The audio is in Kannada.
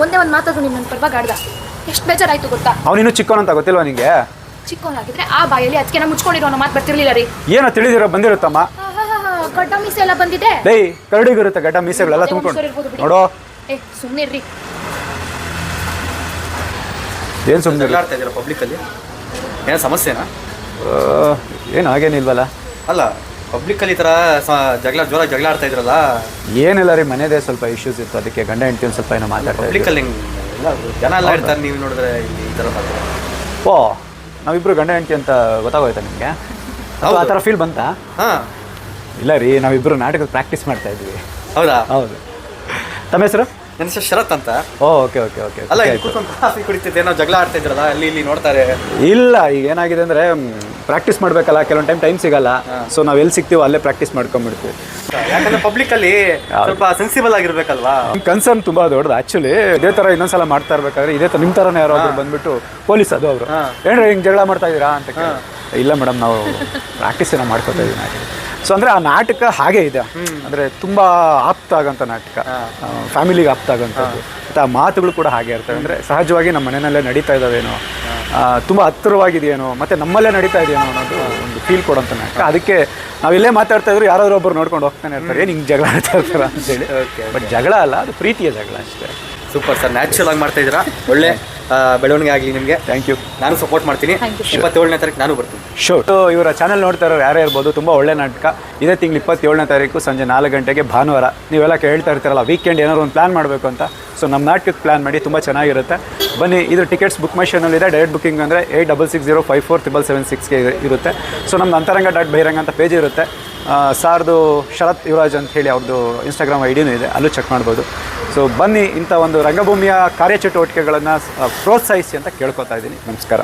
ಒಂದೇ ಒಂದು ಮಾತಾದ್ರು ನಿಮ್ಮ ನನ್ನ ಪರವಾಗಿ ಆಡ್ದ. ಎಷ್ಟು ಬೇಜಾರಾಯ್ತು ಗೊತ್ತಾ? ಅವನಿನ್ನೂ ಚಿಕ್ಕವನಂತ ಗೊತ್ತಿಲ್ವಾ ನಿಂಗೆ? ಚಿಕ್ಕವನಾಗಿದ್ರೆ ಆ ಬಾಯಲ್ಲಿ ಅದಕ್ಕೆ ಮುಚ್ಕೊಂಡಿರೋ ಅನ್ನೋ ಮಾತು ಬರ್ತಿರ್ಲಿಲ್ಲ ರೀ. ಏನೋ ತಿಳಿದಿರೋ ಬಂದಿರುತ್ತಮ್ಮ. ಗಡ್ಡ ಮೀಸೆ ಎಲ್ಲ ಬಂದಿದೆ. ಡೈ ಕರಡಿಗಿರುತ್ತೆ ಗಡ್ಡ ಮೀಸೆಗಳೆಲ್ಲ ತುಂಬ್ಕೊಂಡು ನೋಡೋ. ಸುಮ್ಮನೆ ರೀ. ಏನು ಸುಮ್ಮನೆ ಆಡ್ತಾ ಇದ್ದೀರಾ ಪಬ್ಲಿಕಲ್ಲಿ? ಏನೋ ಸಮಸ್ಯೆನಾ? ಏನು ಹಾಗೇನಿಲ್ವಲ್ಲ. ಅಲ್ಲ ಪಬ್ಲಿಕಲ್ಲಿ ಈ ಥರ ಜೋರಾಗಿ ಜಗಳ ಆಡ್ತಾ ಇದ್ರಲ್ಲ? ಏನಿಲ್ಲ ರೀ, ಮನೆಯದೇ ಸ್ವಲ್ಪ ಇಶ್ಯೂಸ್ ಇತ್ತು, ಅದಕ್ಕೆ ಗಂಡ ಹೆಂಡತಿ ಒಂದು ಸ್ವಲ್ಪ ಏನೋ ಮಾತಾಡ್ತಾ ಪಬ್ಲಿಕಲ್ಲಿ ಎಲ್ಲ ಜನ ಎಲ್ಲ ಇರ್ತಾರೆ, ನೀವು ನೋಡಿದ್ರೆ ಈ ಥರ ಮಾತಾಡ್ತಾರೆ. ಓ ನಾವಿಬ್ರು ಗಂಡ ಹೆಂಡತಿ ಅಂತ ಗೊತ್ತಾಗೋಯ್ತಾ ನಿಮಗೆ? ಆ ಥರ ಫೀಲ್ ಬಂತಾ? ಹಾಂ ಇಲ್ಲ ರೀ, ನಾವಿಬ್ರು ನಾಟಕದ ಪ್ರಾಕ್ಟೀಸ್ ಮಾಡ್ತಾ ಇದ್ವಿ. ಹೌದಾ? ಹೌದು. ತಮ್ಮ ಹೆಸರು? ನನ್ನ ಹೆಸರು ಶರತ್ ಅಂತ. Okay okay okay. ಅಲ್ಲ ಕೂತ್ಕೊಂಡು ಕಾಫಿ ಕುಡಿತಿದ್ದೆ, ಏನೋ ಜಗಳ ಆಡ್ತಾ ಇದ್ರಲ್ಲ ಅಲ್ಲಿ ಇಲ್ಲಿ ನೋಡ್ತಾರೆ. ಇಲ್ಲ, ಈಗ ಏನಾಗಿದೆ ಅಂದರೆ ಪ್ರಾಕ್ಟೀಸ್ ಮಾಡಬೇಕಲ್ಲ, ಕೆಲವೊಂದು ಟೈಮ್ ಸಿಗಲ್ಲ. ಸೊ ನಾವು ಎಲ್ಲಿ ಸಿಗ್ತೀವೋ ಅಲ್ಲೇ ಪ್ರಾಕ್ಟೀಸ್ ಮಾಡ್ಕೊಂಡ್ಬಿಡ್ತೀವಿ. ಯಾಕಂದ್ರೆ ಪಬ್ಲಿಕಲ್ಲಿ ಸ್ವಲ್ಪ ಸೆನ್ಸಿಬಲ್ ಆಗಿರ್ಬೇಕಲ್ವಾ? ಕನ್ಸರ್ನ್ ತುಂಬ ದೊಡ್ಡದು ಆ್ಯಕ್ಚುಲಿ. ಇದೇ ಥರ ಇನ್ನೊಂದ್ಸಲ ಮಾಡ್ತಾ ಇರ್ಬೇಕಾದ್ರೆ ಇದೇ ಥರ ನಿಮ್ಮ ಥರನೇ ಯಾರೋ ಬಂದ್ಬಿಟ್ಟು ಪೊಲೀಸ್ ಅದು ಅವರು ಏನ್ರಿ ಹಿಂಗೆ ಜಗಳ ಮಾಡ್ತಾ ಇದ್ದೀರಾ ಅಂತ ಕೇಳಿ, ಇಲ್ಲ ಮೇಡಮ್ ನಾವು ಪ್ರಾಕ್ಟೀಸ್ ಏನೋ ಮಾಡ್ಕೊತಾ ಇದ್ದೀವಿ ನಾಟಕ. ಸೊ ಅಂದರೆ ಆ ನಾಟಕ ಹಾಗೇ ಇದೆ, ಅಂದರೆ ತುಂಬ ಆಪ್ತ ಆಗೋಂಥ ನಾಟಕ, ಫ್ಯಾಮಿಲಿಗೆ ಆಪ್ತ ಆಗೋಂಥದ್ದು. ಮತ್ತು ಆ ಮಾತುಗಳು ಕೂಡ ಹಾಗೆ ಇರ್ತವೆ, ಅಂದರೆ ಸಹಜವಾಗಿ ನಮ್ಮ ಮನೆಯಲ್ಲೇ ನಡೀತಾ ಇದ್ದಾವೇನೋ, ತುಂಬ ಹತ್ತಿರವಾಗಿದೆಯೇನೋ, ಮತ್ತು ನಮ್ಮಲ್ಲೇ ನಡೀತಾ ಇದೆಯೇನೋ ಅನ್ನೋದು ಒಂದು ಫೀಲ್ ಕೊಡೋಂಥ ನಾಟಕ. ಅದಕ್ಕೆ ನಾವೆಲ್ಲೇ ಮಾತಾಡ್ತಾ ಇದ್ರು ಯಾರಾದ್ರೂ ಒಬ್ಬರು ನೋಡ್ಕೊಂಡು ಹೋಗ್ತಾನೆ ಇರ್ತಾರೆ, ಏನು ಹಿಂಗೆ ಜಗಳ ಆಡ್ತಾ ಇರ್ತಾರೆ ಅಂತೇಳಿ. ಬಟ್ ಜಗಳ ಅಲ್ಲ, ಅದು ಪ್ರೀತಿಯ ಜಗಳ ಅಷ್ಟೇ. ಸೂಪರ್ ಸರ್, ನ್ಯಾಚುರಲ್ ಆಗಿ ಮಾಡ್ತಾ ಇದ್ದೀರಾ. ಒಳ್ಳೆ ಬೆಳವಣಿಗೆ ಆಗಲಿ ನಿಮಗೆ. Thank you. ನಾನು ಸಪೋರ್ಟ್ ಮಾಡ್ತೀನಿ. 27ನೇ ತಾರೀಕು ನಾನು ಬರ್ತೀನಿ. ಶೋರ್. ಇವರ ಚಾನಲ್ ನೋಡ್ತಾ ಇರೋರು ಯಾರೇ ಇರ್ಬೋದು, ತುಂಬ ಒಳ್ಳೆ ನಾಟಕ. ಇದೇ ತಿಂಗಳು 27ನೇ ತಾರೀಕು ಸಂಜೆ 4 ಗಂಟೆಗೆ ಭಾನುವಾರ. ನೀವೆಲ್ಲ ಕೇಳ್ತಾ ಇರ್ತಾರಲ್ಲ ವೀಕೆಂಡ್ ಏನಾದ್ರು ಒಂದು ಪ್ಲಾನ್ ಮಾಡಬೇಕು ಅಂತ, ಸೊ ನಮ್ಮ ನಾಟಕಕ್ಕೆ ಪ್ಲಾನ್ ಮಾಡಿ, ತುಂಬ ಚೆನ್ನಾಗಿರುತ್ತೆ. ಬನ್ನಿ. ಇದು ಟಿಕೆಟ್ಸ್ ಬುಕ್ ಮೈ ಶೋನಲ್ಲಿದೆ. ಡೈರೆಕ್ಟ್ ಬುಕ್ಕಿಂಗ್ ಅಂದರೆ 8660547776ಗೆ ಇರುತ್ತೆ. ಸೊ ನಮ್ದು ಅಂತರಂಗ.ಬಹಿರಂಗ ಅಂತ ಪೇಜ್ ಇರುತ್ತೆ. ಸಾರ್ದು ಶರತ್ ಯುವರಾಜ್ ಅಂತ ಹೇಳಿ ಅವ್ರದ್ದು ಇನ್ಸ್ಟಾಗ್ರಾಮ್ ಐಡಿನೂ ಇದೆ, ಅಲ್ಲೂ ಚೆಕ್ ಮಾಡ್ಬೋದು. ಸೊ ಬನ್ನಿ, ಇಂಥ ಒಂದು ರಂಗಭೂಮಿಯ ಕಾರ್ಯಚಟುವಟಿಕೆಗಳನ್ನು ಪ್ರೋತ್ಸಾಹಿಸಿ ಅಂತ ಕೇಳ್ಕೊತಾ ಇದ್ದೀನಿ. ನಮಸ್ಕಾರ.